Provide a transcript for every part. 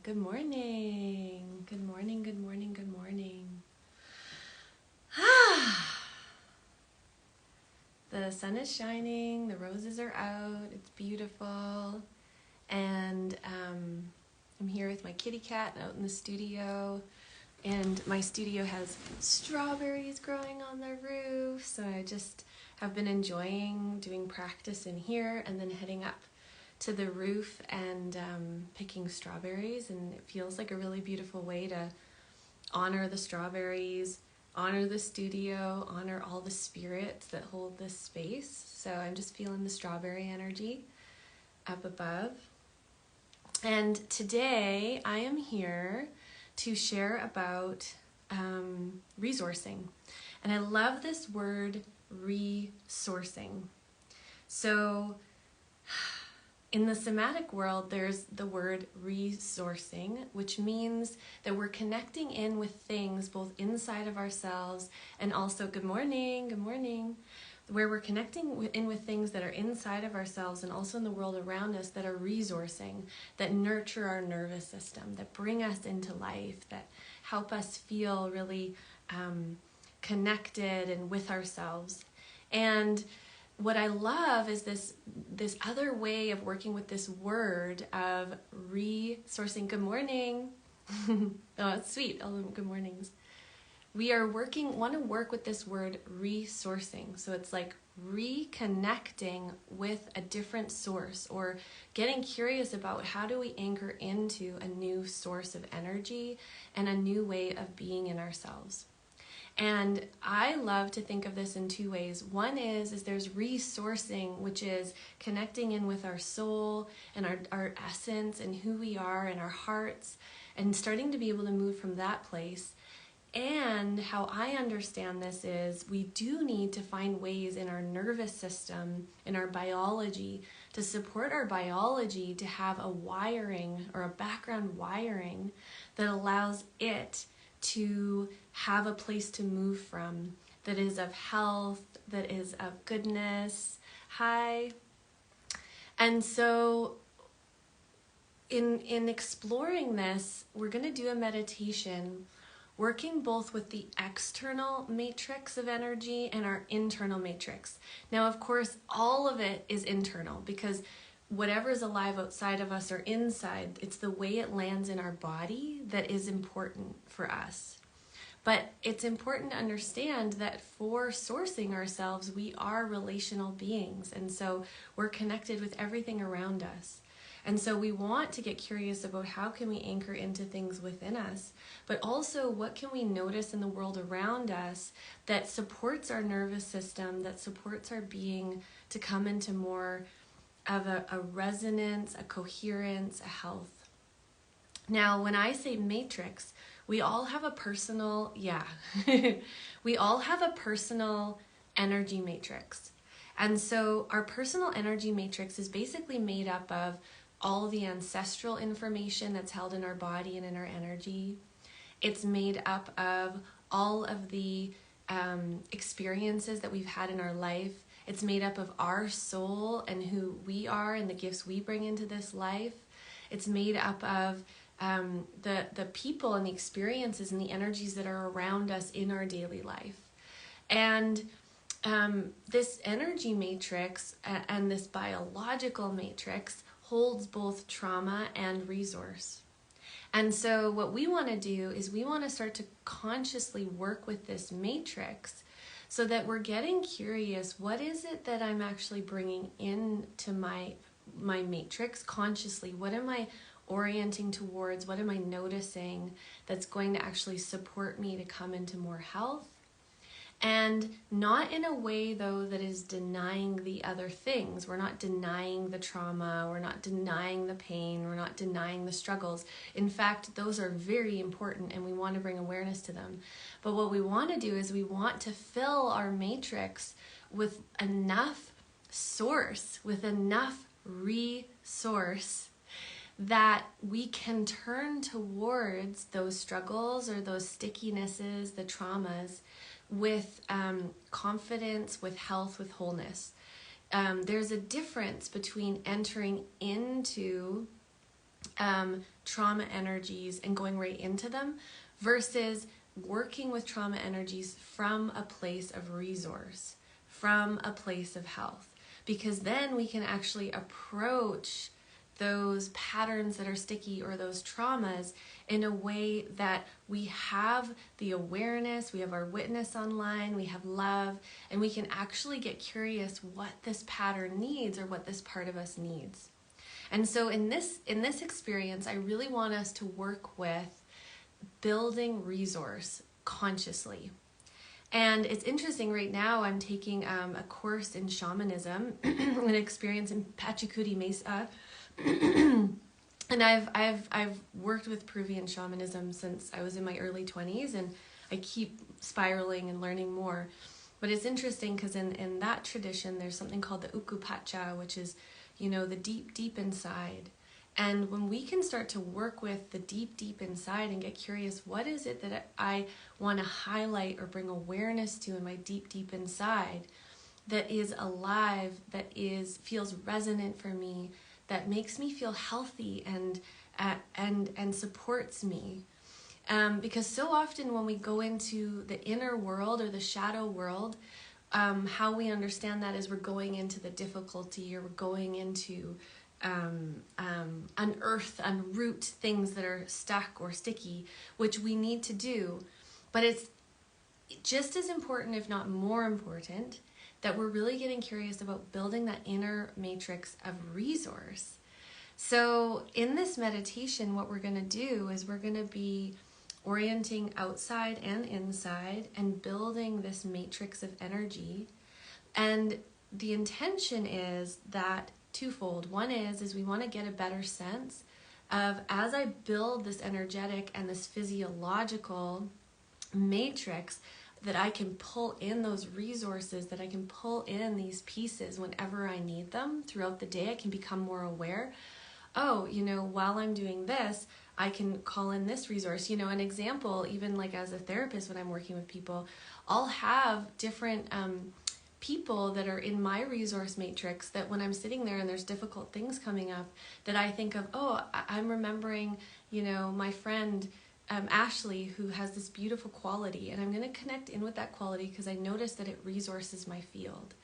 Good morning. Good morning, good morning, good morning. The sun is shining, the roses are out, it's beautiful. And I'm here with my kitty cat out in the studio. And my studio has strawberries growing on the roof. So I just have been enjoying doing practice in here and then heading up to the roof and picking strawberries, and it feels like a really beautiful way to honor the strawberries, honor the studio, honor all the spirits that hold this space. So I'm just feeling the strawberry energy up above. And today I am here to share about resourcing. And I love this word, resourcing. So in the somatic world, there's the word resourcing, which means that we're connecting in with things both inside of ourselves and also, good morning, where we're connecting in with things that are inside of ourselves and also in the world around us that are resourcing, that nurture our nervous system, that bring us into life, that help us feel really connected and with ourselves. And what I love is this other way of working with this word of resourcing. Good morning. Oh, it's sweet. All the good mornings. We want to work with this word resourcing. So it's like reconnecting with a different source, or getting curious about how do we anchor into a new source of energy and a new way of being in ourselves. And I love to think of this in two ways. One is there's resourcing, which is connecting in with our soul and our essence and who we are and our hearts, and starting to be able to move from that place. And how I understand this is we do need to find ways in our nervous system, in our biology, to support our biology to have a wiring or a background wiring that allows it to have a place to move from, that is of health, that is of goodness. Hi. And so in exploring this, we're going to do a meditation working both with the external matrix of energy and our internal matrix. Now, of course, all of it is internal, because whatever is alive outside of us or inside, it's the way it lands in our body that is important for us. But it's important to understand that for sourcing ourselves, we are relational beings. And so we're connected with everything around us. And so we want to get curious about how can we anchor into things within us, but also what can we notice in the world around us that supports our nervous system, that supports our being to come into more of a resonance, a coherence, a health. Now, when I say matrix, we all have a personal, we all have a personal energy matrix. And so our personal energy matrix is basically made up of all the ancestral information that's held in our body and in our energy. It's made up of all of the experiences that we've had in our life. It's made up of our soul and who we are and the gifts we bring into this life. It's made up of the people and the experiences and the energies that are around us in our daily life. And this energy matrix and this biological matrix holds both trauma and resource. And so what we want to do is we want to start to consciously work with this matrix so that we're getting curious, what is it that I'm actually bringing into my matrix consciously? What am I orienting towards? What am I noticing that's going to actually support me to come into more health? And not in a way, though, that is denying the other things. We're not denying the trauma. We're not denying the pain. We're not denying the struggles. In fact, those are very important and we want to bring awareness to them. But what we want to do is we want to fill our matrix with enough source, with enough resource that we can turn towards those struggles or those stickinesses, the traumas, with confidence, with health, with wholeness. There's a difference between entering into trauma energies and going right into them, versus working with trauma energies from a place of resource, from a place of health. Because then we can actually approach those patterns that are sticky or those traumas in a way that we have the awareness, we have our witness online, we have love, and we can actually get curious what this pattern needs or what this part of us needs. And so in this experience, I really want us to work with building resource consciously. And it's interesting, right now I'm taking a course in shamanism, an experience in Pachacuti Mesa. And I've worked with Peruvian shamanism since I was in my early 20s, and I keep spiraling and learning more. But it's interesting because in that tradition, there's something called the Ukupacha, which is, the deep, deep inside. And when we can start to work with the deep, deep inside and get curious, what is it that I want to highlight or bring awareness to in my deep, deep inside that is alive, that feels resonant for me, that makes me feel healthy and supports me. Because so often when we go into the inner world or the shadow world, how we understand that is we're going into the difficulty, or we're going into unroot things that are stuck or sticky, which we need to do. But it's just as important, if not more important, that we're really getting curious about building that inner matrix of resource. So in this meditation, what we're going to do is we're going to be orienting outside and inside and building this matrix of energy. And the intention is that twofold. One is we want to get a better sense of, as I build this energetic and this physiological matrix, that I can pull in those resources, that I can pull in these pieces whenever I need them throughout the day. I can become more aware. Oh, while I'm doing this, I can call in this resource. An example, even like as a therapist, when I'm working with people, I'll have different people that are in my resource matrix that when I'm sitting there and there's difficult things coming up, that I think of, I'm remembering, my friend Ashley, who has this beautiful quality, and I'm going to connect in with that quality because I notice that it resources my field.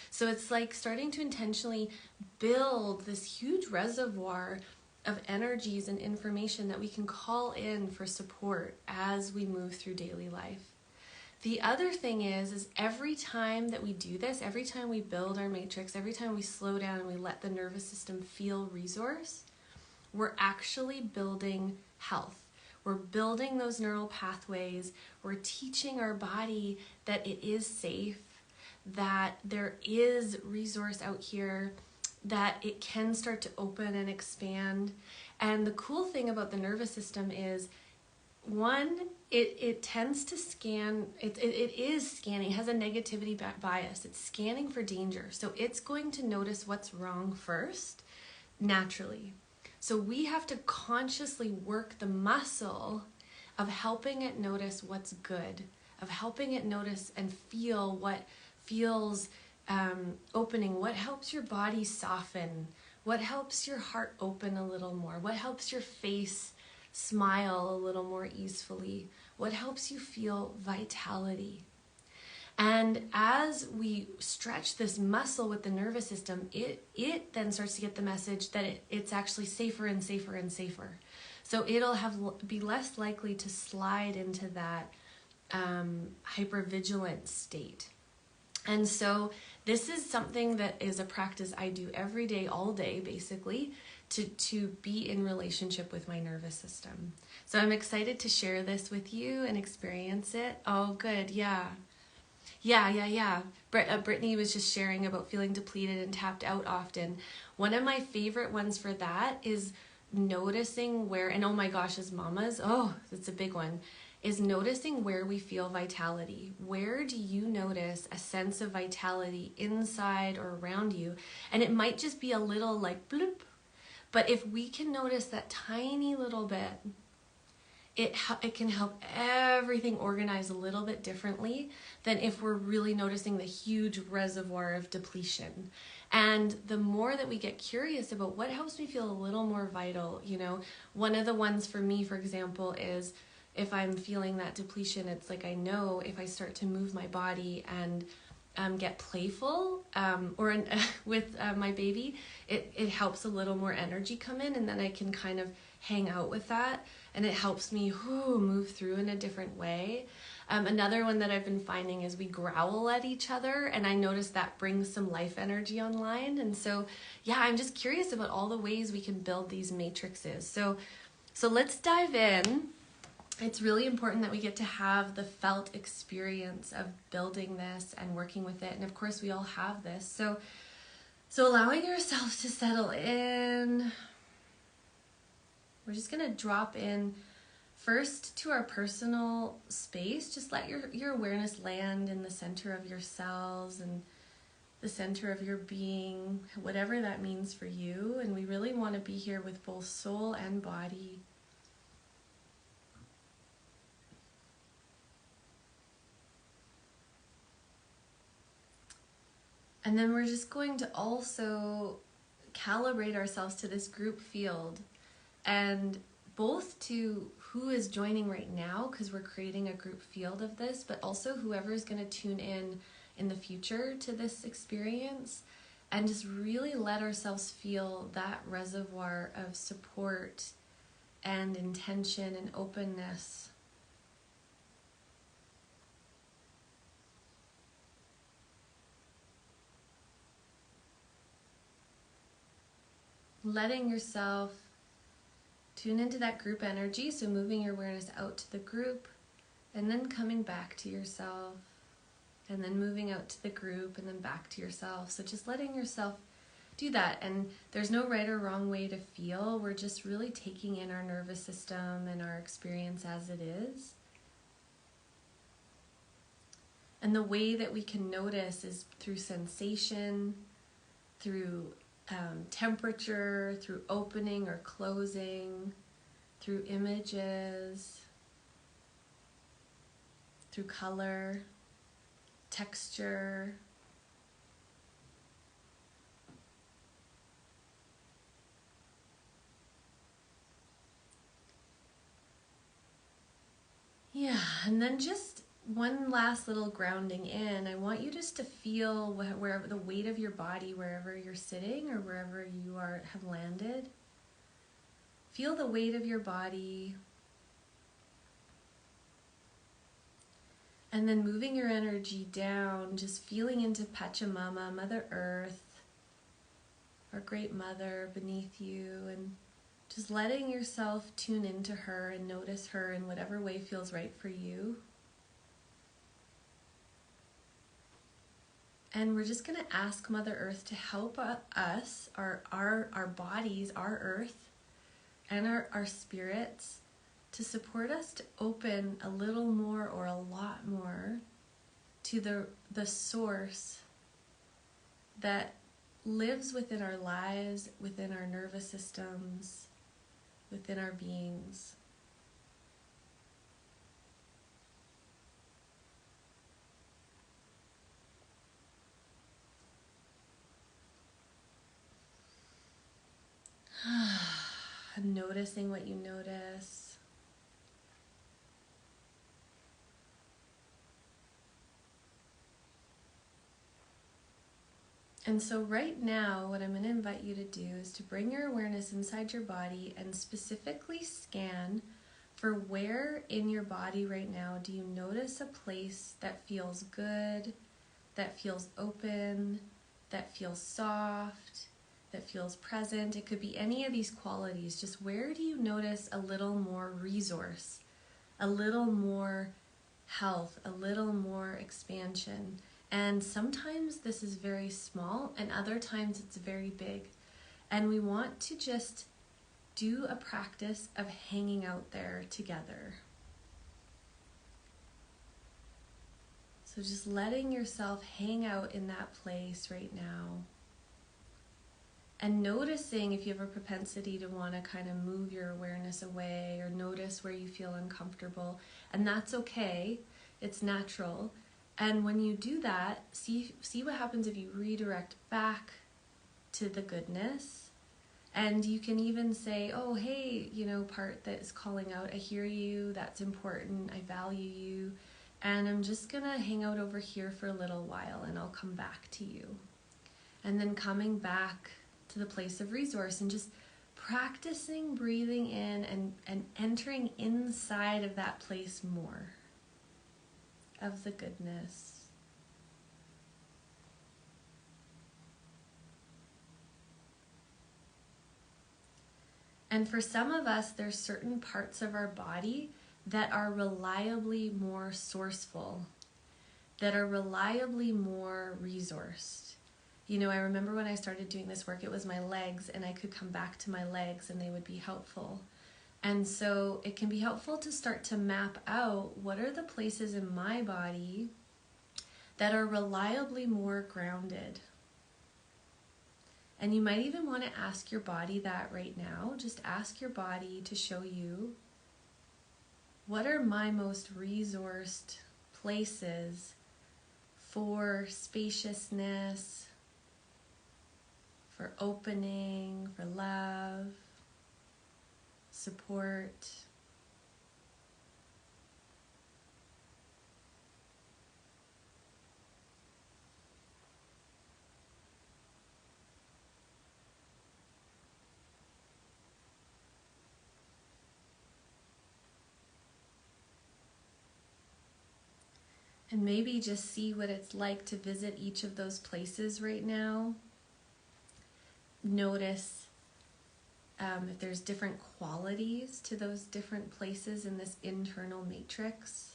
So it's like starting to intentionally build this huge reservoir of energies and information that we can call in for support as we move through daily life. The other thing is every time that we do this, every time we build our matrix, every time we slow down and we let the nervous system feel resource, we're actually building health. We're building those neural pathways. We're teaching our body that it is safe, that there is resource out here, that it can start to open and expand. And the cool thing about the nervous system is, one, it tends to scan, it is scanning, it has a negativity bias. It's scanning for danger. So it's going to notice what's wrong first, naturally. So we have to consciously work the muscle of helping it notice what's good, of helping it notice and feel what feels opening, what helps your body soften, what helps your heart open a little more, what helps your face smile a little more easily, what helps you feel vitality. And as we stretch this muscle with the nervous system, it then starts to get the message that it's actually safer and safer and safer. So it'll be less likely to slide into that hypervigilant state. And so this is something that is a practice I do every day, all day, basically, to be in relationship with my nervous system. So I'm excited to share this with you and experience it. Oh, good. Yeah. Brittany was just sharing about feeling depleted and tapped out often. One of my favorite ones for that is noticing where, and oh my gosh, as mamas, that's a big one, is noticing where we feel vitality. Where do you notice a sense of vitality inside or around you? And it might just be a little like bloop, but if we can notice that tiny little bit, it can help everything organize a little bit differently than if we're really noticing the huge reservoir of depletion. And the more that we get curious about what helps me feel a little more vital, one of the ones for me, for example, is if I'm feeling that depletion, it's like I know if I start to move my body and get playful with my baby, it helps a little more energy come in, and then I can kind of hang out with that, and it helps me move through in a different way. Another one that I've been finding is we growl at each other, and I notice that brings some life energy online. And so, yeah, I'm just curious about all the ways we can build these matrices. So let's dive in. It's really important that we get to have the felt experience of building this and working with it. And of course, we all have this. So allowing yourself to settle in. We're just going to drop in first to our personal space. Just let your awareness land in the center of your cells and the center of your being, whatever that means for you. And we really want to be here with both soul and body. And then we're just going to also calibrate ourselves to this group field, and both to who is joining right now, because we're creating a group field of this, but also whoever is going to tune in the future to this experience, and just really let ourselves feel that reservoir of support and intention and openness. Letting yourself tune into that group energy, so moving your awareness out to the group and then coming back to yourself, and then moving out to the group and then back to yourself. So just letting yourself do that. And there's no right or wrong way to feel. We're just really taking in our nervous system and our experience as it is. And the way that we can notice is through sensation, through temperature, through opening or closing, through images, through color, texture. Yeah, and then just one last little grounding in. I want you just to feel wherever the weight of your body, wherever you're sitting or wherever you have landed. Feel the weight of your body. And then moving your energy down, just feeling into Pachamama, Mother Earth, our Great Mother beneath you, and just letting yourself tune into her and notice her in whatever way feels right for you. And we're just going to ask Mother Earth to help us, our bodies, our earth, and our spirits, to support us to open a little more or a lot more to the source that lives within our lives, within our nervous systems, within our beings. Noticing what you notice. And so right now, what I'm going to invite you to do is to bring your awareness inside your body and specifically scan for where in your body right now do you notice a place that feels good, that feels open, that feels soft, that feels present. It could be any of these qualities. Just where do you notice a little more resource, a little more health, a little more expansion? And sometimes this is very small and other times it's very big. And we want to just do a practice of hanging out there together. So just letting yourself hang out in that place right now. And noticing if you have a propensity to want to kind of move your awareness away or notice where you feel uncomfortable. And that's okay. It's natural. And when you do that, see what happens if you redirect back to the goodness. And you can even say, oh, hey, part that is calling out, I hear you, that's important, I value you, and I'm just going to hang out over here for a little while and I'll come back to you. And then coming back to the place of resource and just practicing breathing in and entering inside of that place more of the goodness. And for some of us, there's certain parts of our body that are reliably more sourceful, that are reliably more resourced. I remember when I started doing this work, it was my legs, and I could come back to my legs and they would be helpful. And so it can be helpful to start to map out what are the places in my body that are reliably more grounded. And you might even want to ask your body that right now. Just ask your body to show you, what are my most resourced places for spaciousness, for opening, for love, support. And maybe just see what it's like to visit each of those places right now. Notice if there's different qualities to those different places in this internal matrix.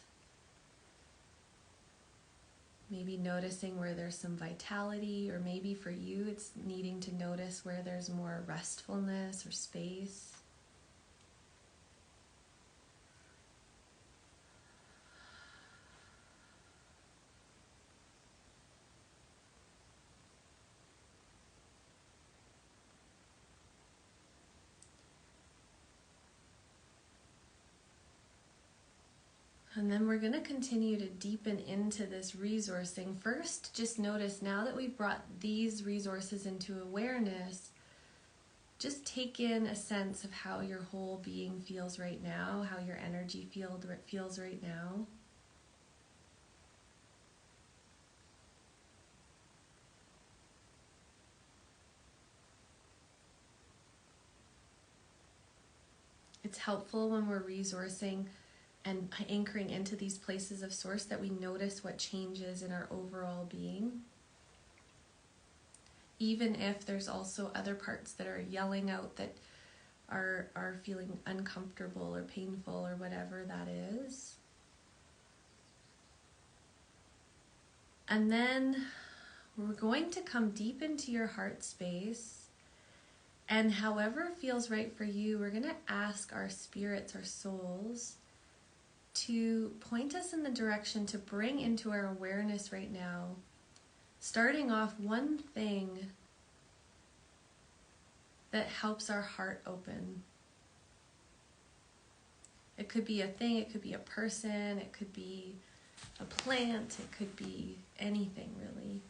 Maybe noticing where there's some vitality, or maybe for you it's needing to notice where there's more restfulness or space. And then we're going to continue to deepen into this resourcing. First, just notice now that we've brought these resources into awareness, just take in a sense of how your whole being feels right now, how your energy feels right now. It's helpful when we're resourcing and anchoring into these places of source that we notice what changes in our overall being. Even if there's also other parts that are yelling out that are feeling uncomfortable or painful or whatever that is. And then we're going to come deep into your heart space. And however feels right for you, we're going to ask our spirits, our souls, to point us in the direction to bring into our awareness right now, starting off one thing that helps our heart open. It could be a thing, it could be a person, it could be a plant, it could be anything really.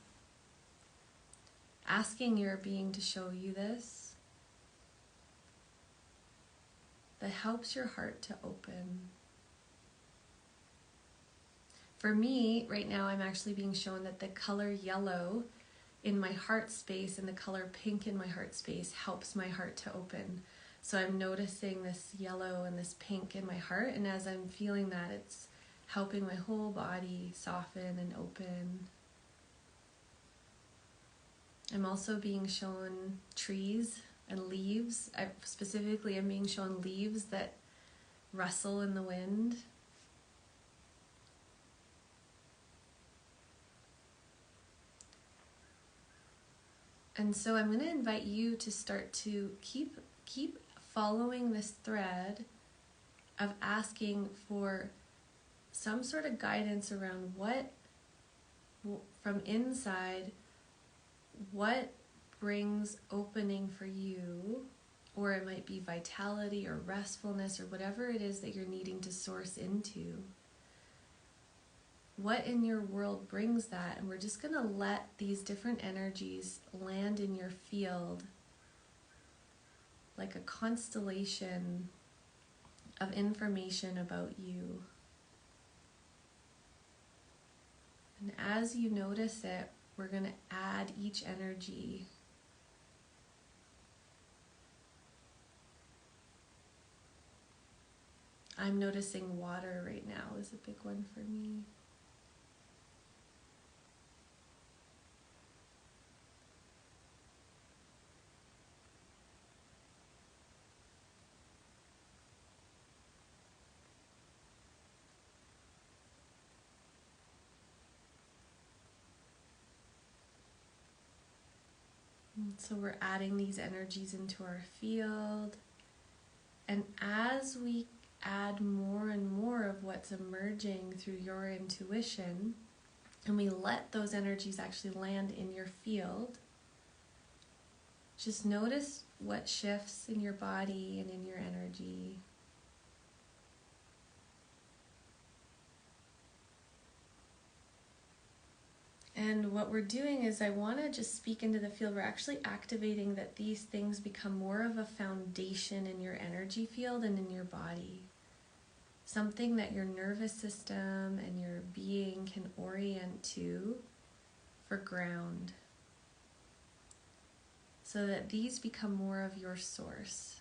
Asking your being to show you this that helps your heart to open. For me, right now, I'm actually being shown that the color yellow in my heart space and the color pink in my heart space helps my heart to open. So I'm noticing this yellow and this pink in my heart, and as I'm feeling that, it's helping my whole body soften and open. I'm also being shown trees and leaves. Specifically, I'm being shown leaves that rustle in the wind. And so I'm going to invite you to start to keep following this thread of asking for some sort of guidance around what, from inside, what brings opening for you, or it might be vitality or restfulness or whatever it is that you're needing to source into. What in your world brings that? And we're just going to let these different energies land in your field like a constellation of information about you. And as you notice it, we're going to add each energy. I'm noticing water right now is a big one for me. And so we're adding these energies into our field. And as we add more and more of what's emerging through your intuition, and we let those energies actually land in your field, just notice what shifts in your body and in your energy. And what we're doing is I want to just speak into the field. We're actually activating that these things become more of a foundation in your energy field and in your body. Something that your nervous system and your being can orient to for ground. So that these become more of your source.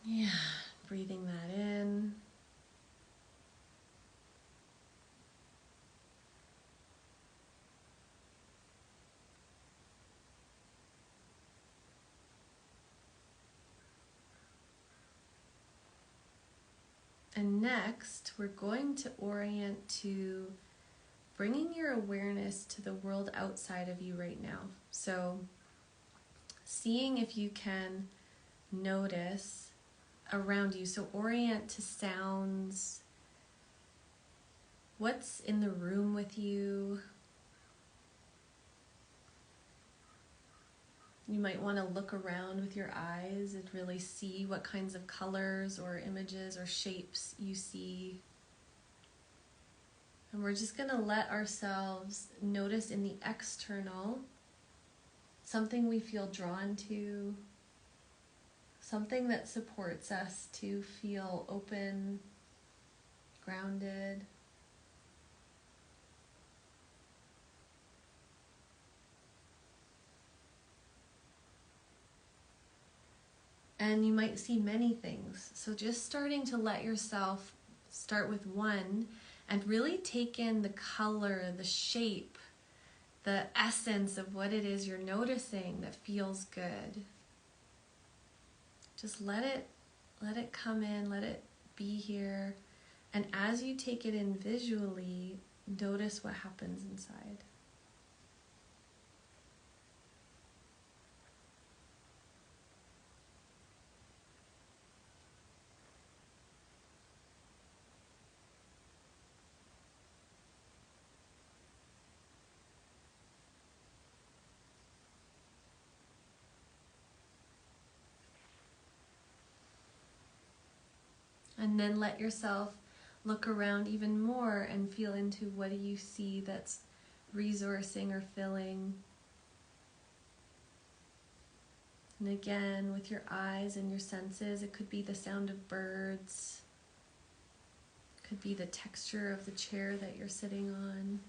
Yeah, breathing that in. And next, we're going to orient to bringing your awareness to the world outside of you right now. So, seeing if you can notice around you. So, orient to sounds. What's in the room with you? You might want to look around with your eyes and really see what kinds of colors or images or shapes you see. And we're just going to let ourselves notice in the external something we feel drawn to, something that supports us to feel open, grounded. And you might see many things. So just starting to let yourself start with one and really take in the color, the shape, the essence of what it is you're noticing that feels good. Just let it come in, let it be here. And as you take it in visually, notice what happens inside. And then let yourself look around even more and feel into what do you see that's resourcing or filling. And again, with your eyes and your senses, it could be the sound of birds. It could be the texture of the chair that you're sitting on.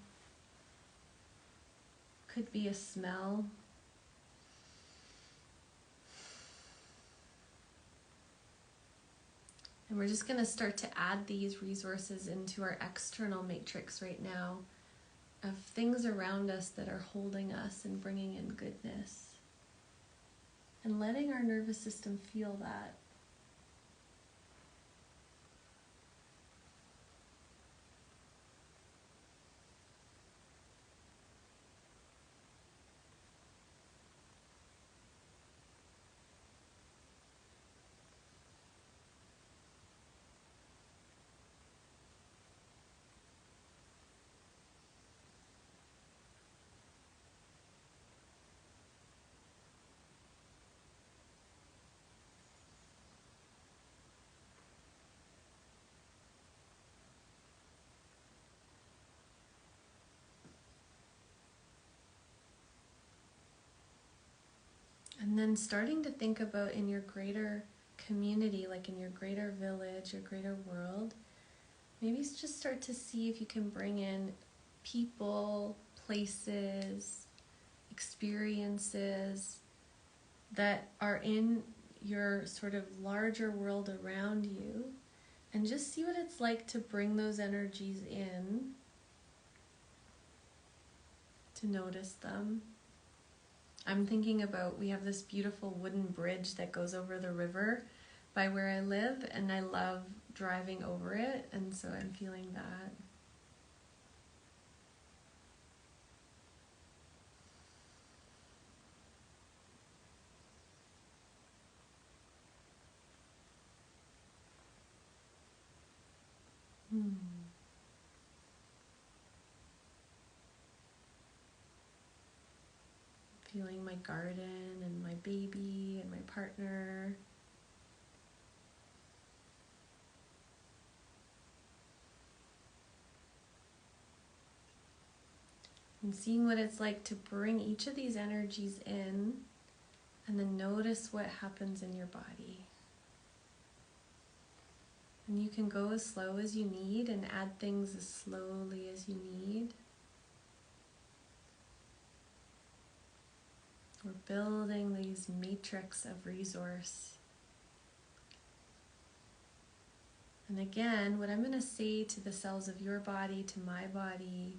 It could be a smell. And we're just going to start to add these resources into our external matrix right now of things around us that are holding us and bringing in goodness. And letting our nervous system feel that. then starting to think about in your greater community, like in your greater village, your greater world, maybe just start to see if you can bring in people, places, experiences that are in your sort of larger world around you, and just see what it's like to bring those energies in, to notice them. I'm thinking about, we have this beautiful wooden bridge that goes over the river by where I live, and I love driving over it, and so I'm feeling that. Feeling my garden and my baby and my partner. And seeing what it's like to bring each of these energies in, and then notice what happens in your body. And you can go as slow as you need and add things as slowly as you need. We're building these matrix of resource. And again, what I'm going to say to the cells of your body, to my body,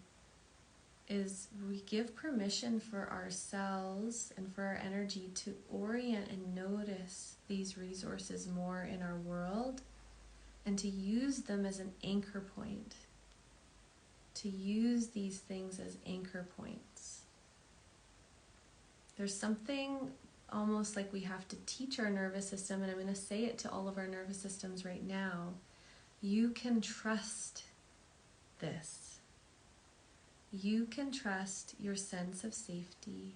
is we give permission for our cells and for our energy to orient and notice these resources more in our world, and to use them as an anchor point. To use these things as anchor points. There's something almost like we have to teach our nervous system, and I'm going to say it to all of our nervous systems right now. You can trust this. You can trust your sense of safety.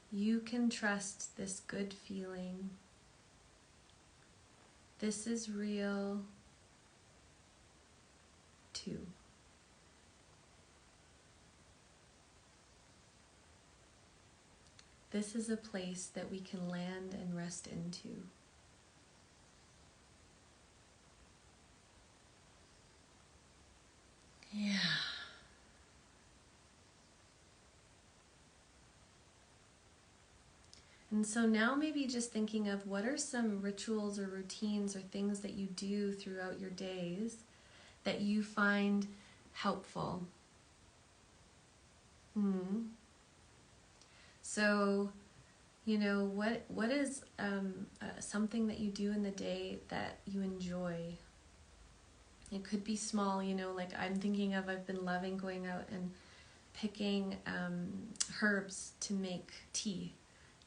You can trust this good feeling. This is real too. This is a place that we can land and rest into. Yeah. And so now maybe just thinking of what are some rituals or routines or things that you do throughout your days that you find helpful. So, you know, what is something that you do in the day that you enjoy? It could be small, you know, like I'm thinking of, I've been loving going out and picking herbs to make tea,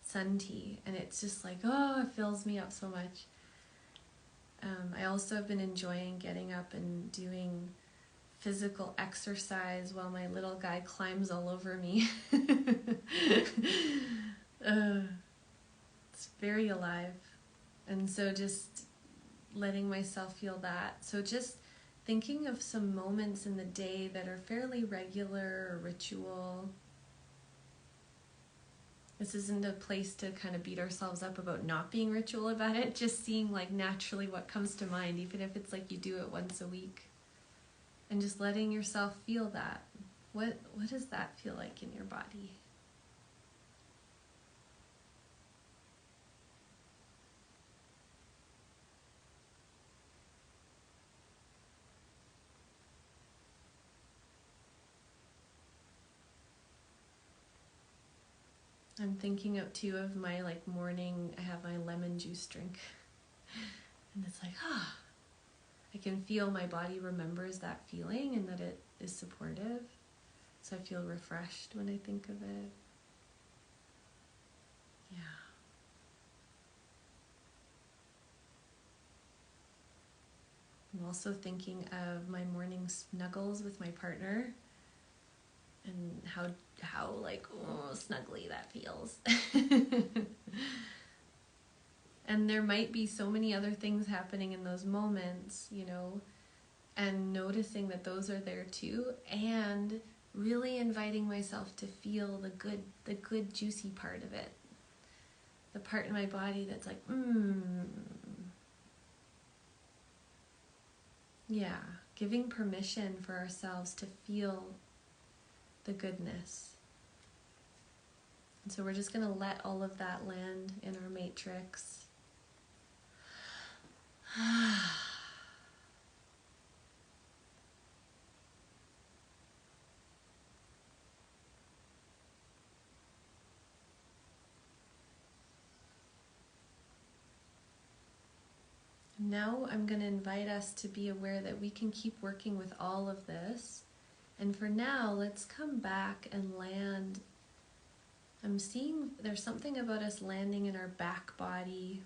sun tea, and it's just like, oh, it fills me up so much. I also have been enjoying getting up and doing physical exercise while my little guy climbs all over me. It's very alive. And so just letting myself feel that. So just thinking of some moments in the day that are fairly regular or ritual. This isn't a place to kind of beat ourselves up about not being ritual about it, just seeing like naturally what comes to mind, even if it's like you do it once a week. And just letting yourself feel that. What does that feel like in your body? I'm thinking of too of my like morning, I have my lemon juice drink. And it's like, I can feel my body remembers that feeling and that it is supportive. So I feel refreshed when I think of it. Yeah. I'm also thinking of my morning snuggles with my partner and how like, oh, snuggly that feels. And there might be so many other things happening in those moments, you know, and noticing that those are there too, and really inviting myself to feel the good juicy part of it, the part in my body that's like, yeah, giving permission for ourselves to feel the goodness. And so we're just going to let all of that land in our matrix. Now I'm going to invite us to be aware that we can keep working with all of this. And for now, let's come back and land. I'm seeing there's something about us landing in our back body,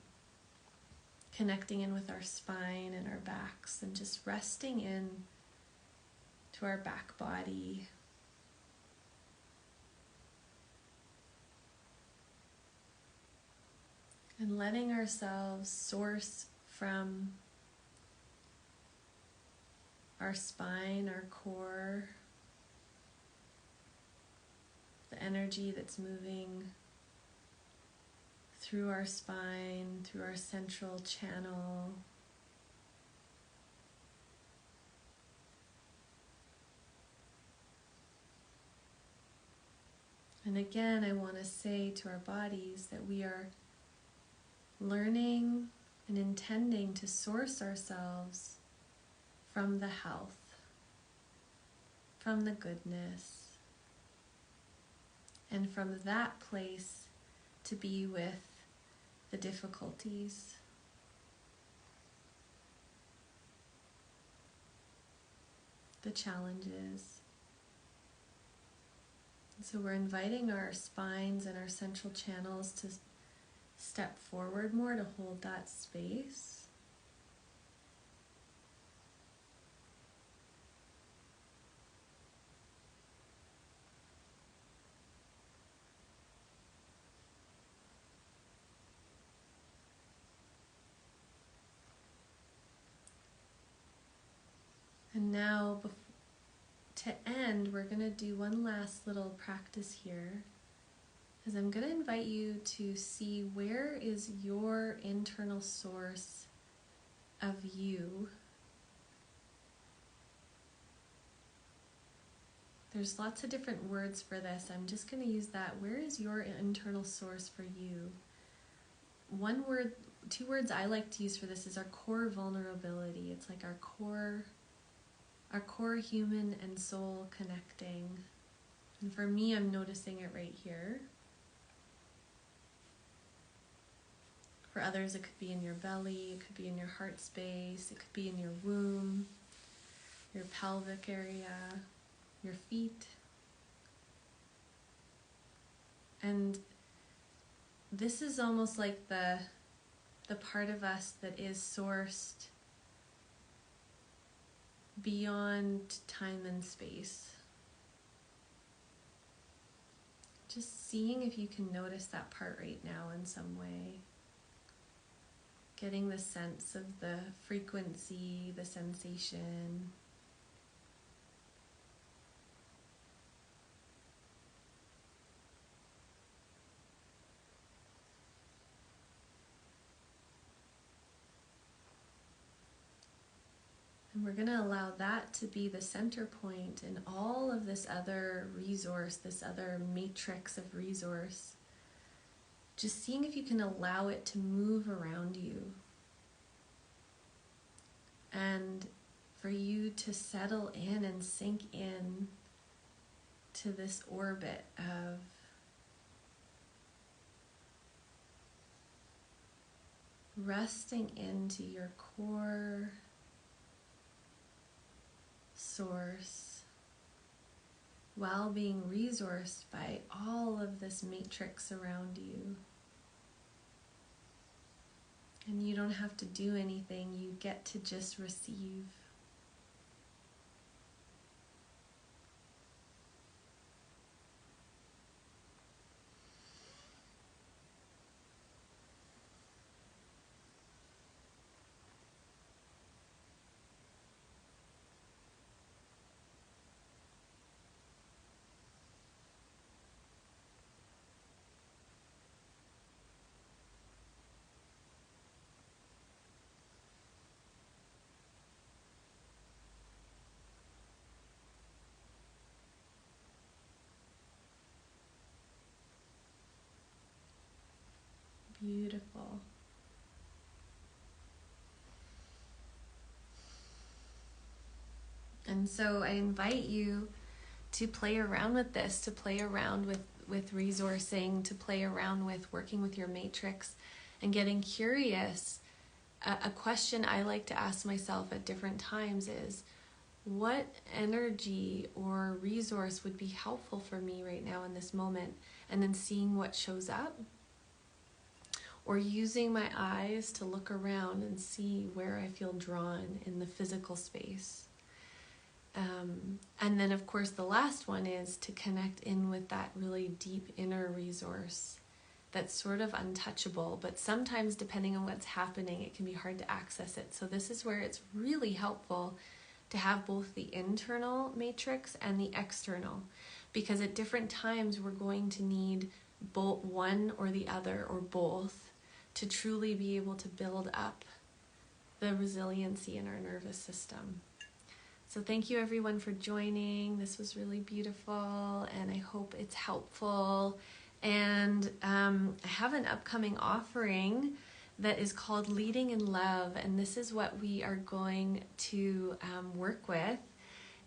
connecting in with our spine and our backs, and just resting in to our back body. And letting ourselves source from our spine, our core, the energy that's moving through our spine, through our central channel. And again, I want to say to our bodies that we are learning and intending to source ourselves from the health, from the goodness, and from that place to be with the difficulties. The challenges. So we're inviting our spines and our central channels to step forward more, to hold that space. And now, to end, we're going to do one last little practice here. Is I'm going to invite you to see where is your internal source of you. There's lots of different words for this. I'm just going to use that. Where is your internal source for you? One word, two words I like to use for this is our core vulnerability. It's like our core human and soul connecting. And for me, I'm noticing it right here. For others, it could be in your belly, it could be in your heart space, it could be in your womb, your pelvic area, your feet. And this is almost like the part of us that is sourced beyond time and space. Just seeing if you can notice that part right now in some way. Getting the sense of the frequency, the sensation. And we're going to allow that to be the center point in all of this other resource, this other matrix of resource. Just seeing if you can allow it to move around you. And for you to settle in and sink in to this orbit of resting into your core source while being resourced by all of this matrix around you. And you don't have to do anything, you get to just receive. And so I invite you to play around with this, to play around with resourcing, to play around with working with your matrix and getting curious. A question I like to ask myself at different times is, what energy or resource would be helpful for me right now in this moment? And then seeing what shows up, or using my eyes to look around and see where I feel drawn in the physical space. And then, of course, the last one is to connect in with that really deep inner resource that's sort of untouchable, but sometimes, depending on what's happening, it can be hard to access it. So this is where it's really helpful to have both the internal matrix and the external, because at different times we're going to need both one or the other or both to truly be able to build up the resiliency in our nervous system. So thank you everyone for joining. This was really beautiful and I hope it's helpful. And I have an upcoming offering that is called Leading in Love, and this is what we are going to work with.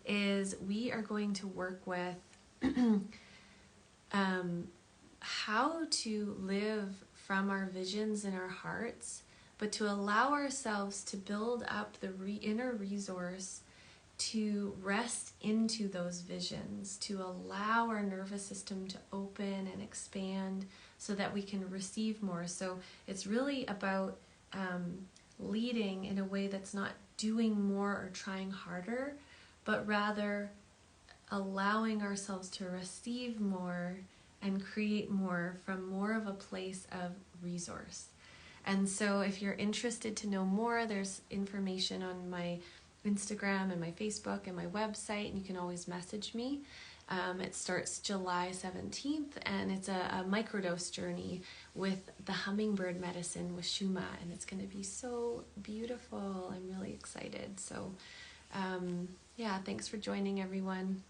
We are going to work with how to live from our visions in our hearts, but to allow ourselves to build up the inner resource to rest into those visions, to allow our nervous system to open and expand so that we can receive more. So it's really about leading in a way that's not doing more or trying harder, but rather allowing ourselves to receive more and create more from more of a place of resource. And so if you're interested to know more, there's information on my Instagram and my Facebook and my website, and you can always message me. It starts July 17th, and it's a microdose journey with the hummingbird medicine with Shuma, and it's going to be so beautiful. I'm really excited. So yeah, thanks for joining, everyone.